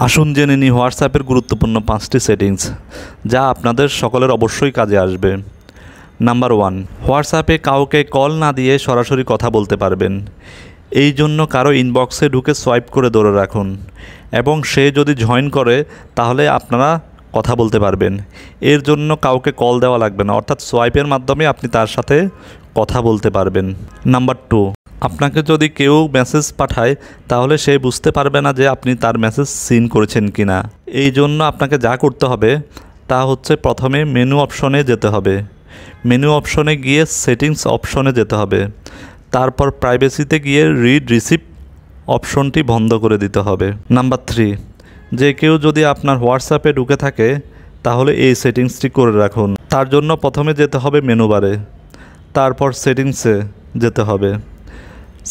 আসুন জেনে নিই হোয়াটসঅ্যাপের গুরুত্বপূর্ণ 5টি সেটিংস যা আপনাদের সকলের অবশ্যই কাজে আসবে। নাম্বার 1, হোয়াটসঅ্যাপে কাউকে কল না দিয়ে সরাসরি কথা বলতে পারবেন। এই জন্য কারো ইনবক্সে ঢুকে সোয়াইপ করে ধরে রাখুন এবং সে যদি জয়েন করে তাহলে আপনারা কথা বলতে পারবেন। এর জন্য কাউকে কল দেওয়া লাগবে না, অর্থাৎ সোয়াইপের মাধ্যমে আপনি তার সাথে কথা বলতে পারবেন। নাম্বার 2, আপনাকে যদি কেউ মেসেজ পাঠায় তাহলে সে বুঝতে পারবে না যে আপনি তার মেসেজ সিন করেছেন কিনা। এই জন্য আপনাকে যা করতে হবে তা হচ্ছে প্রথমে মেনু অপশনে যেতে হবে। মেনু অপশনে গিয়ে সেটিংস অপশনে যেতে হবে। তারপর প্রাইভেসিতে গিয়ে রিড রিসিপ্ট অপশনটি বন্ধ করে দিতে হবে। নাম্বার 3, যে কেউ যদি আপনার হোয়াটসঅ্যাপে ঢুকে থাকে তাহলে এই সেটিংসটি করে রাখুন। তার জন্য প্রথমে যেতে হবে মেনু বারে, তারপর সেটিংসে যেতে হবে।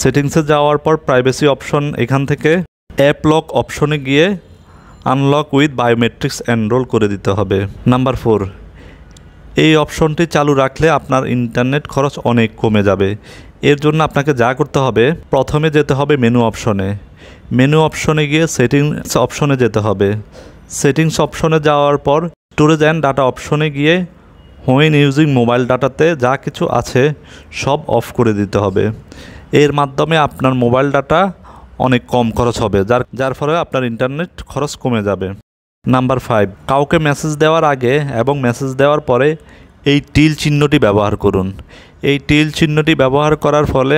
সেটিংসে যাওয়ার পর প্রাইভেসি অপশন, এখান থেকে অ্যাপ লক অপশনে গিয়ে আনলক উইথ বায়োমেট্রিক্স এনরোল করে দিতে হবে। নাম্বার 4, এই অপশনটি চালু রাখলে আপনার ইন্টারনেট খরচ অনেক কমে যাবে। এর জন্য আপনাকে যা করতে হবে প্রথমে যেতে হবে মেনু অপশনে। মেনু অপশনে গিয়ে সেটিংস অপশনে যেতে হবে। সেটিংস অপশনে যাওয়ার পর স্টোরেজ অ্যান্ড ডাটা অপশনে গিয়ে হোয়েন ইউজিং মোবাইল ডাটাতে যা কিছু আছে সব অফ করে দিতে হবে। এর মাধ্যমে আপনার মোবাইল ডাটা অনেক কম খরচ হবে, যার ফলে আপনার ইন্টারনেট খরচ কমে যাবে। নাম্বার 5, কাউকে মেসেজ দেওয়ার আগে এবং মেসেজ দেওয়ার পরে এই টিল চিহ্নটি ব্যবহার করুন। এই টিল চিহ্নটি ব্যবহার করার ফলে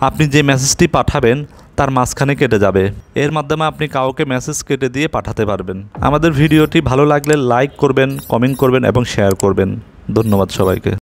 আপনি যে মেসেজটি পাঠাবেন তার মাঝখানে কেটে যাবে। এর মাধ্যমে আপনি কাউকে মেসেজ কেটে দিয়ে পাঠাতে পারবেন। আমাদের ভিডিওটি ভালো লাগলে লাইক করবেন, কমেন্ট করবেন এবং শেয়ার করবেন। ধন্যবাদ সবাইকে।